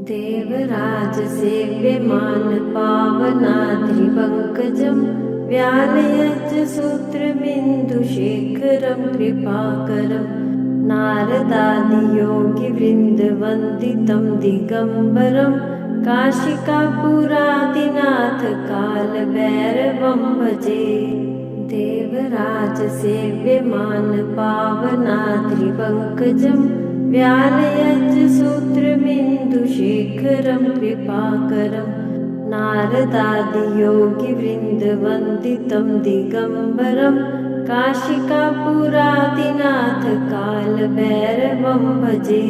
देवराजसेव्यमानपावनाद्रिपङ्कजं व्यालयज्जसूत्रमिन्दुशेखरं कृपाकरं नारदादियोगिवृन्दवन्दितं दिगम्बरं काशिकापुरादिनाथकालभैरवं भजे। देवराजसेव्यमानपावनाद्रिपङ्कजं व्यालयज्जसूत्रमिन्दुशेखरं कृपाकरं नारदादियोगिवृन्दवन्दितं दिगम्बरं काशिकापुरादिनाथकालभैरवं भजे।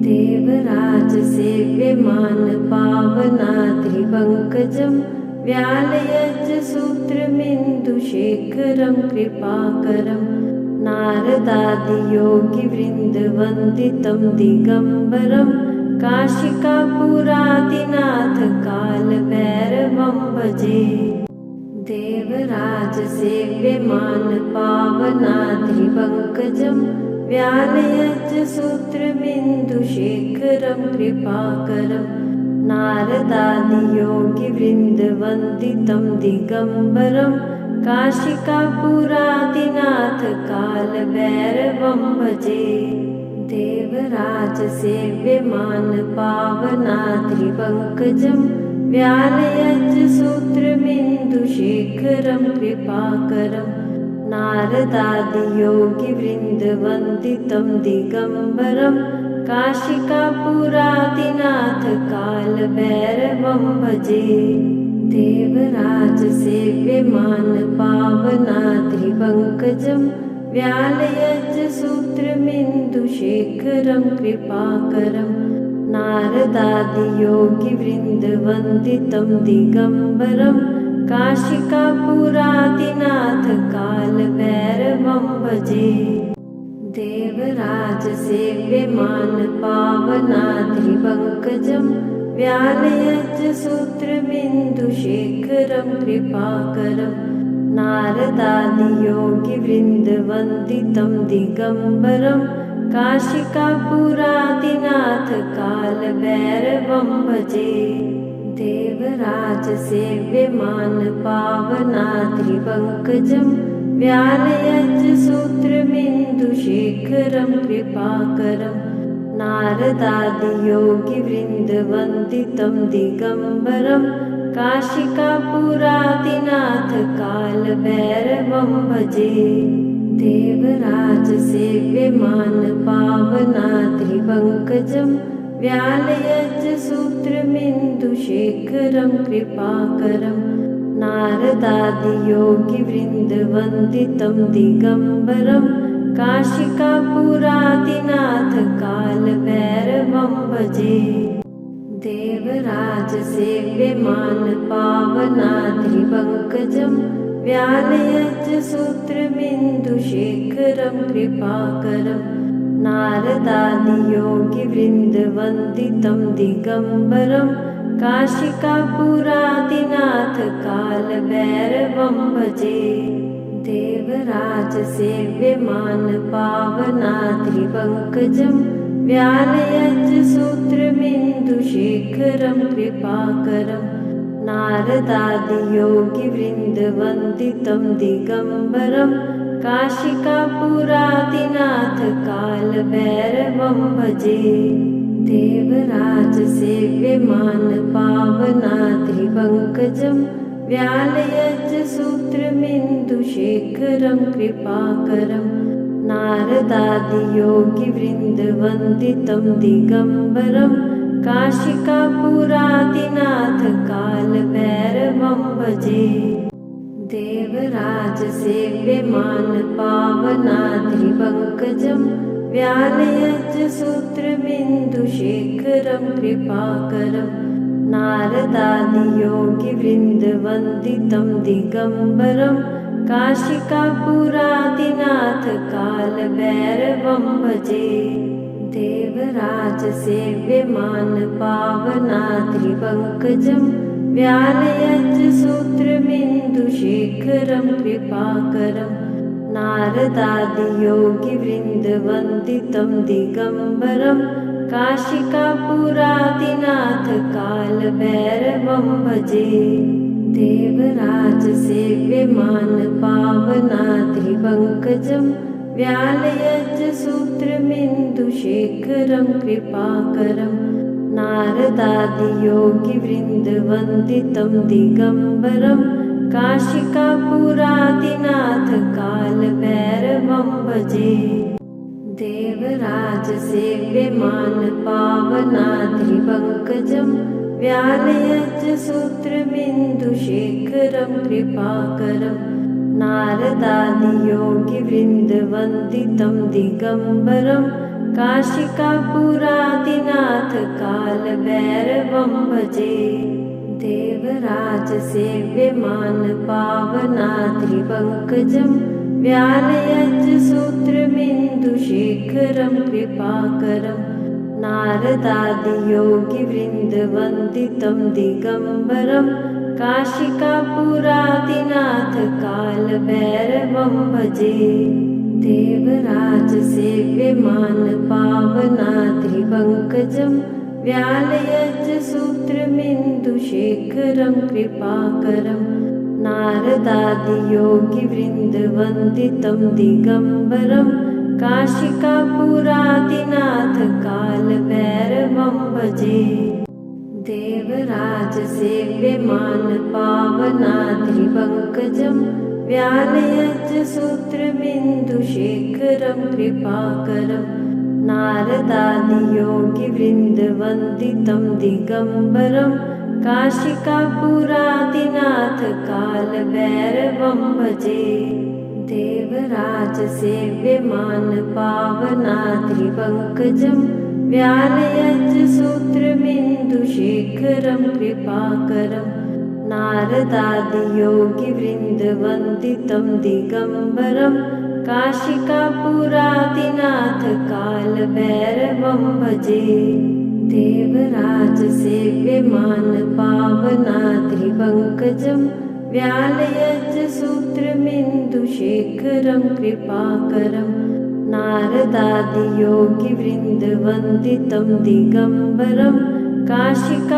देवराजसेव्यमानपावनाद्रिपङ्कजं व्यालयज्जसूत्रमिन्दुशेखरं कृपाकरं नारदादियोगिवृन्दवन्दितं दिगम्बरं काशिकापुरादिनाथकालभैरवं भजे। देवराजसेव्यमानपावनाद्रिपङ्कजं व्यालयज्जसूत्रमिन्दुशेखरं कृपाकरं नारदादियोगिवृन्दवन्दितं दिगम्बरं काशिकापुरादिनाथकालभैरवं भजे। देवराजसेव्यमानपावनाद्रिपङ्कजं व्यालयज्जसूत्रमिन्दुशेखरं कृपाकरं नारदादियोगिवृन्दवन्दितं दिगम्बरं काशिकापुरादिनाथकालभैरवं भजे। देवराजसेव्यमानपावनाद्रिपङ्कजं व्यालयज्जसूत्रमिन्दुशेखरं कृपाकरं नारदादियोगिवृन्दवन्दितं दिगम्बरं काशिकापुरादिनाथकालभैरवं भजे। देवराजसेव्यमानपावनाद्रिपङ्कजं व्यालयज्जसूत्रमिन्दुशेखरं कृपाकरं नारदादियोगिवृन्दवन्दितं दिगम्बरं काशिकापुरादिनाथकालभैरवं भजे। देवराजसेव्यमानपावनाद्रिपङ्कजं व्यालयज्जसूत्रमिन्दुशेखरं कृपाकरं नारदादियोगिवृन्दवन्दितं दिगम्बरं काशिकापुरादिनाथकालभैरवं भजे। देवराजसेव्यमानपावनाद्रिपङ्कजं व्यालयज्जसूत्रमिन्दुशेखरं कृपाकरं नारदादियोगिवृन्दवन्दितं दिगम्बरं काशिकापुरादिनाथकालभैरवं भजे। देवराजसेव्यमानपावनाद्रिपङ्कजं व्यालयज्जसूत्रमिन्दुशेखरं कृपाकरं नारदादियोगिवृन्दवन्दितं दिगम्बरं काशिकापुरादिनाथकालभैरवं भजे। देवराजसेव्यमानपावनाद्रिपङ्कजं व्यालयज्जसूत्रमिन्दुशेखरं कृपाकरं नारदादियोगिवृन्दवन्दितं दिगम्बरं काशिकापुरादिनाथकालभैरवं भजे। देवराजसेव्यमानपावनाद्रिपङ्कजं व्यालयज्जसूत्रमिन्दुशेखरं कृपाकरं नारदादियोगिवृन्दवन्दितं दिगम्बरं काशिकापुरादिनाथकालभैरवं भजे। देवराजसेव्यमानपावनाद्रिपङ्कजं व्यालयज्जसूत्रमिन्दुशेखरं कृपाकरं नारदादियोगिवृन्दवन्दितं दिगम्बरं काशिकापुरादिनाथकालभैरवं भजे। देवराजसेव्यमानपावनाद्रिपङ्कजं व्यालयज्जसूत्रमिन्दुशेखरं कृपाकरं नारदादियोगिवृन्दवन्दितं दिगम्बरं काशिकापुरादिनाथ कालभैरवं भजे। देवराजसेव्यमान पावनाद्रिपङ्कजं व्यालयज्जसूत्रमिन्दुशेखरं कृपाकरं नारदादियोगिवृन्दवन्दितं दिगम्बरं काशिकापुरादिनाथ कालभैरवं भजे। देवराजसेव्यमान पावनाद्रिपङ्कजं व्यालयज्जसूत्रमिन्दुशेखरं कृपाकरं नारदादियोगिवृन्दवन्दितं दिगम्बरं काशिकापुरादिनाथ कालभैरवं भजे। देवराजसेव्यमान पावनाद्रिपङ्कजं व्यालयज्जसूत्रमिन्दुशेखरं कृपाकरं नारदादियोगिवृन्दवन्दितं दिगम्बरं काशिकापुरादिनाथ कालभैरवं भजे। देवराजसेव्यमान पावनाद्रिपङ्कजं व्यालयज्जसूत्रमिन्दुशेखरं कृपाकरं नारदादियोगिवृन्दवन्दितं दिगम्बरं काशिकापुरादिनाथ कालभैरवं भजे। देवराजसेव्यमान पावनाद्रिपङ्कजं व्यालयज्जसूत्रमिन्दुशेखरं कृपाकरं नारदादियोगिवृन्दवन्दितं दिगम्बरं काशिकापुरादिनाथ कालभैरवं भजे। देवराजसेव्यमान पावनाद्रिपङ्कजं व्यालयज्जसूत्रमिन्दुशेखरं कृपाकरं नारदादियोगिवृन्दवन्दितं दिगम्बरं काशिकापुरादिनाथ कालभैरवं भजे। देवराजसेव्यमान पावनाद्रिपङ्कजं व्यालयज्जसूत्रमिन्दुशेखरं कृपाकरं नारदादियोगिवृन्दवन्दितं दिगम्बरं काशिकापुरादिनाथ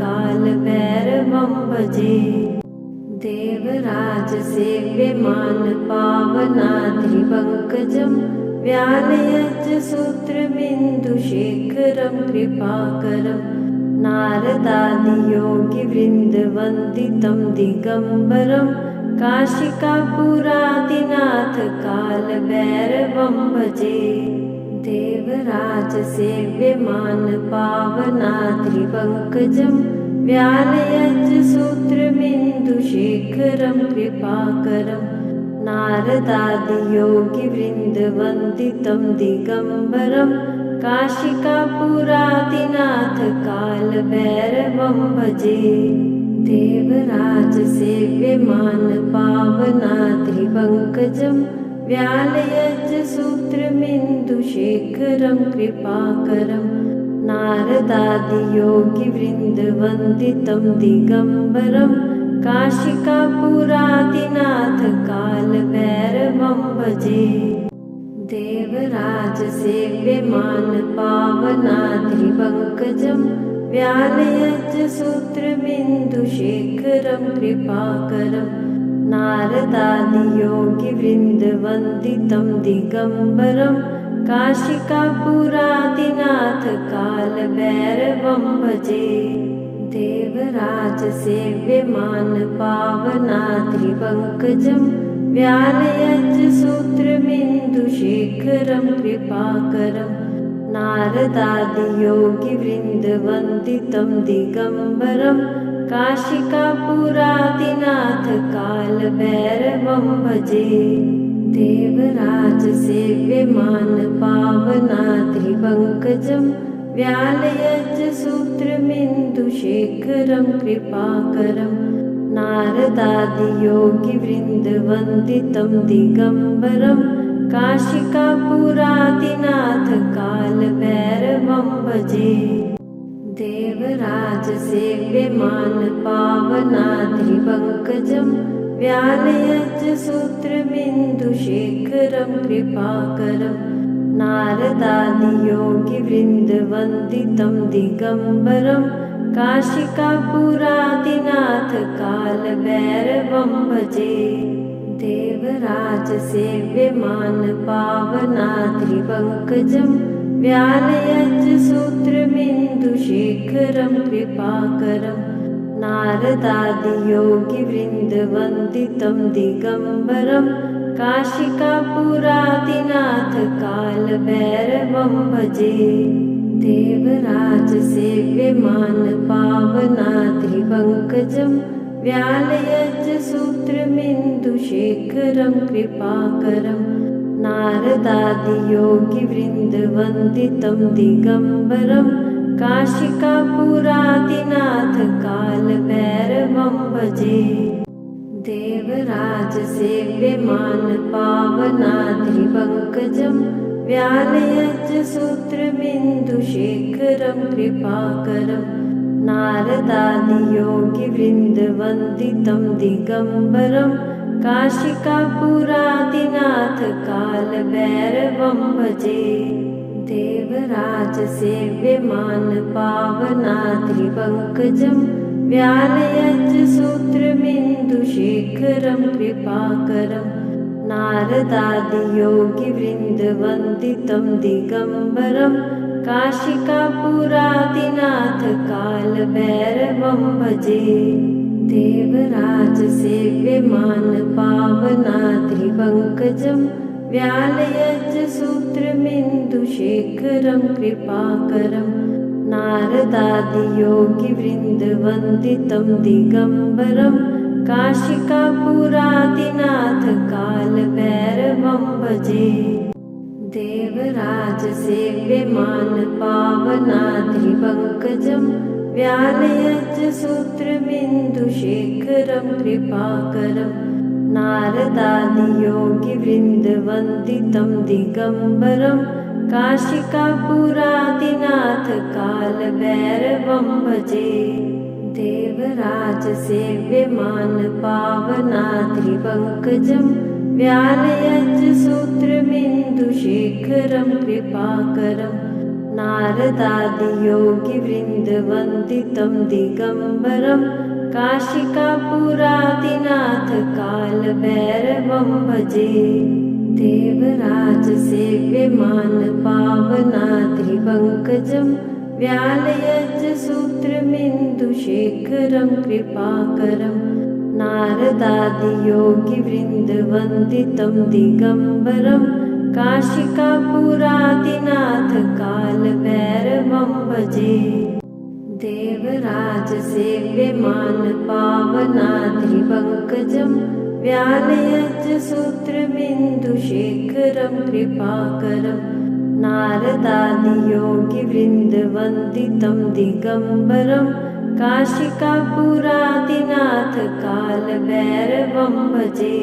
कालभैरवं भजे। देवराजसेव्यमान पावनाद्रिपङ्कजं व्यालयज्जसूत्रमिन्दुशेखरं कृपाकरं नारदादियोगिवृन्दवन्दितं दिगम्बरं काशिकापुरादिनाथ कालभैरवं भजे। देवराजसेव्यमान पावनाद्रिपङ्कजं व्यालयज्जसूत्रमिन्दुशेखरं कृपाकरं नारदादियोगिवृन्दवन्दितं दिगम्बरं काशिकापुरादिनाथ कालभैरवं भजे। देवराजसेव्यमान पावनाद्रिपङ्कजं व्यालयज्जसूत्रमिन्दुशेखरं कृपाकरं नारदादियोगिवृन्दवन्दितं दिगम्बरं काशिकापुरादिनाथ कालभैरवं भजे। देवराजसेव्यमान पावनाद्रिपङ्कजं व्यालयज्जसूत्रमिन्दुशेखरं कृपाकरं नारदादियोगिवृन्दवन्दितं दिगम्बरं काशिकापुरादिनाथ कालभैरवं भजे। देवराजसेव्यमान पावनाद्रिपङ्कजं व्यालयज्जसूत्रमिन्दुशेखरं कृपाकरं नारदादियोगिवृन्दवन्दितं दिगम्बरं काशिकापुरादिनाथ कालभैरवं भजे। देवराजसेव्यमान पावनाद्रिपङ्कजं व्यालयज्जसूत्रमिन्दुशेखरं कृपाकरं नारदादियोगिवृन्दवन्दितं दिगम्बरं काशिकापुरादिनाथ कालभैरवं भजे। देवराजसेव्यमान पावनाद्रिपङ्कजं व्यालयज्जसूत्रमिन्दुशेखरं कृपाकरं नारदादियोगिवृन्दवन्दितं दिगम्बरं काशिकापुरादिनाथ कालभैरवं भजे। देवराजसेव्यमान पावनाद्रिपङ्कजं व्यालयज्जसूत्रमिन्दुशेखरं कृपाकरं नारदादियोगिवृन्दवन्दितं दिगम्बरं काशिकापुरादिनाथ कालभैरवं भजे। देवराजसेव्यमान पावनाद्रिपङ्कजं व्यालयज्जसूत्रमिन्दुशेखरं कृपाकरं नारदादियोगिवृन्दवन्दितं दिगम्बरं काशिकापुरादिनाथ कालभैरवं भजे। देवराजसेव्यमान पावनाद्रिपङ्कजं व्यालयज्जसूत्रमिन्दुशेखरं कृपाकरं नारदादियोगिवृन्दवन्दितं दिगम्बरं काशिकापुरादिनाथ कालभैरवं भजे। देवराजसेव्यमान पावनाद्रिपङ्कजं व्यालयज्जसूत्रमिन्दुशेखरं कृपाकरं नारदादियोगिवृन्दवन्दितं दिगम्बरं काशिकापुरादिनाथ कालभैरवं भजे। देवराजसेव्यमान पावनाद्रिपङ्कजं व्यालयज्जसूत्रमिन्दुशेखरं कृपाकरं नारदादियोगिवृन्दवन्दितं दिगम्बरं काशिकापुरादिनाथ कालभैरवं भजे। देवराजसेव्यमान पावनाद्रिपङ्कजं व्यालयज्जसूत्रमिन्दुशेखरं कृपाकरं नारदादियोगिवृन्दवन्दितं दिगम्बरं काशिकापुरादिनाथ कालभैरवं भजे। देवराजसेव्यमान पावनाद्रिपङ्कजं व्यालयज्जसूत्रमिन्दुशेखरं कृपाकरं नारदादियोगिवृन्दवन्दितं दिगम्बरं काशिकापुरादिनाथ कालभैरवं भजे। देवराजसेव्यमान पावनाद्रिपङ्कजं व्यालयज्जसूत्रमिन्दुशेखरं कृपाकरं नारदादियोगिवृन्दवन्दितं दिगम्बरं काशिकापुरादिनाथ कालभैरवं भजे। देवराजसेव्यमान पावनाद्रिपङ्कजं व्यालयज्जसूत्रमिन्दुशेखरं कृपाकरं नारदादियोगिवृन्दवन्दितं दिगम्बरं काशिकापुरादिनाथ कालभैरवं भजे।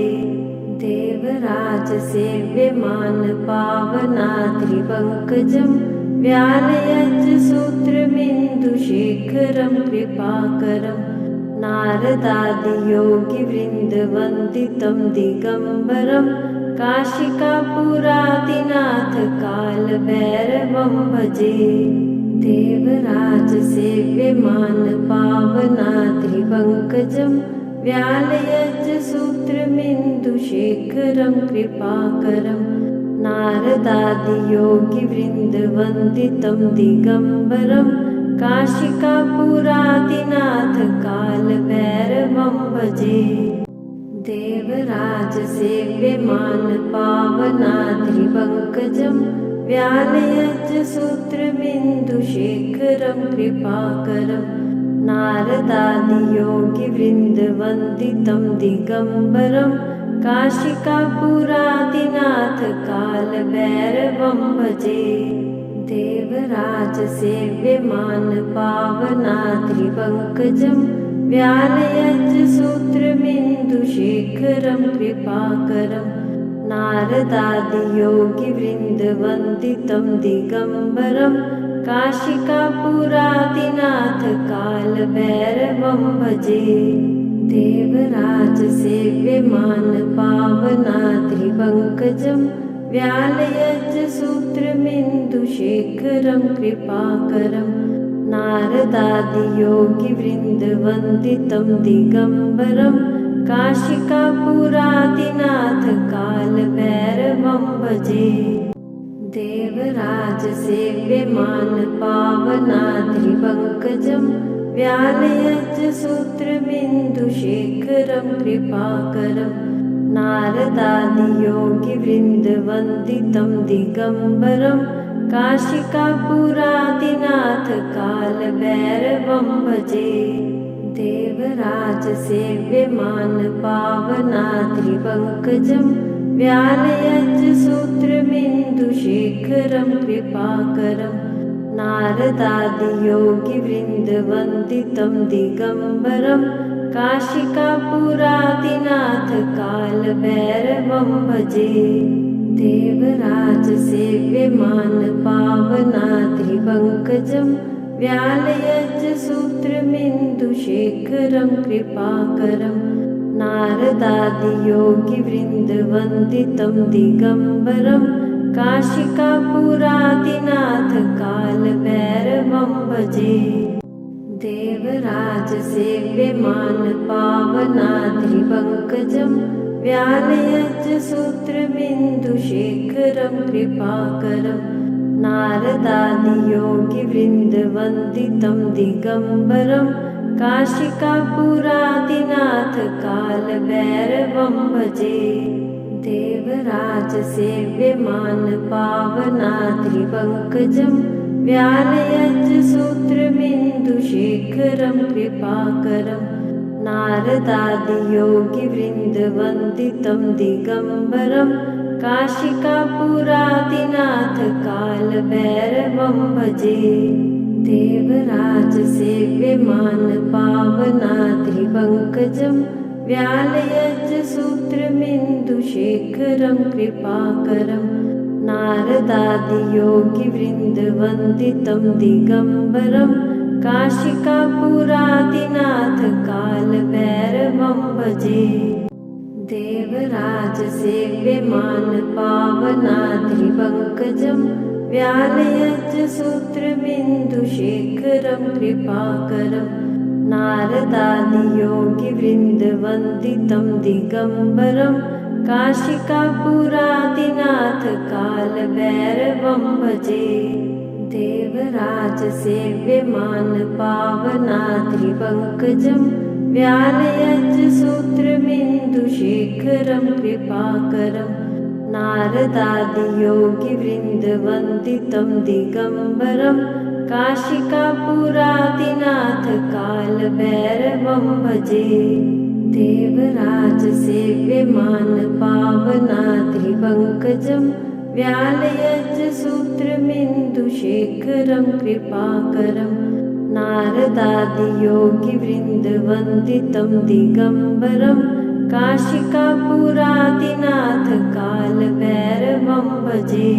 देवराजसेव्यमान पावनाद्रिपङ्कजं व्यालयज्जसूत्रमिन्दुशेखरं कृपाकरं नारदादियोगिवृन्दवन्दितं दिगम्बरं काशिकापुरादिनाथ कालभैरवं भजे। देवराजसेव्यमान पावनाद्रिपङ्कजं व्यालयज्जसूत्रमिन्दुशेखरं कृपाकरं नारदादियोगिवृन्दवन्दितं दिगम्बरं काशिकापुरादिनाथ कालभैरवं भजे। देवराजसेव्यमान पावनाद्रिपङ्कजं व्यालयज्जसूत्रमिन्दुशेखरं कृपाकरं नारदादियोगिवृन्दवन्दितं दिगम्बरं काशिकापुरादिनाथ कालभैरवं भजे। देवराजसेव्यमान पावनाद्रिपङ्कजं व्यालयज्जसूत्रमिन्दुशेखरं कृपाकरं नारदादियोगिवृन्दवन्दितं दिगम्बरं काशिकापुरादिनाथ कालभैरवं भजे। देवराजसेव्यमान पावनाद्रिपङ्कजं व्यालयज्जसूत्रमिन्दुशेखरं कृपाकरं नारदादियोगिवृन्दवन्दितं दिगम्बरं काशिकापुरादिनाथकालभैरवं भजे। देवराजसेव्यमानपावनाद्रिपङ्कजं व्यालयज्जसूत्रमिन्दुशेखरं कृपाकरं नारदादियोगिवृन्दवन्दितं दिगम्बरं काशिकापुरादिनाथकालभैरवं भजे। देवराजसेव्यमानपावनाद्रिपङ्कजं व्यालयज्जसूत्रमिन्दुशेखरं कृपाकरं नारदादियोगिवृन्दवन्दितं दिगम्बरं काशिकापुरादिनाथकालभैरवं भजे। देवराजसेव्यमानपावनाद्रिपङ्कजं व्यालयज्जसूत्रमिन्दुशेखरं कृपाकरं नारदादियोगिवृन्दवन्दितं दिगम्बरं काशिकापुरादिनाथकालभैरवं भजे। देवराजसेव्यमानपावनाद्रिपङ्कजं व्यालयज्जसूत्रमिन्दुशेखरं कृपाकरं नारदादियोगिवृन्दवन्दितं दिगम्बरं काशिकापुरादिनाथकालभैरवं भजे। देवराजसेव्यमानपावनाद्रिपङ्कजं व्यालयज्जसूत्रमिन्दुशेखरं कृपाकरं नारदादियोगिवृन्दवन्दितं दिगम्बरं काशिकापुरादिनाथकालभैरवं भजे। देवराजसेव्यमानपावनाद्रिपङ्कजं व्यालयज्जसूत्रमिन्दुशेखरं कृपाकरं नारदादियोगिवृन्दवन्दितं दिगम्बरं काशिकापुरादिनाथकालभैरवं भजे। देवराजसेव्यमानपावनाद्रिपङ्कजं व्यालयज्जसूत्रमिन्दुशेखरं कृपाकरं नारदादियोगिवृन्दवन्दितं दिगम्बरं काशिकापुरादिनाथकालभैरवं भजे। देवराजसेव्यमानपावनाद्रिपङ्कजं व्यालयज्जसूत्रमिन्दुशेखरं कृपाकरं नारदादियोगिवृन्दवन्दितं दिगम्बरं काशिकापुरादिनाथकालभैरवं भजे। देवराजसेव्यमानपावनाद्रिपङ्कजं व्यालयज्जसूत्रमिन्दुशेखरं कृपाकरं नारदादियोगिवृन्दवन्दितं दिगम्बरं काशिकापुरादिनाथकालभैरवं भजे।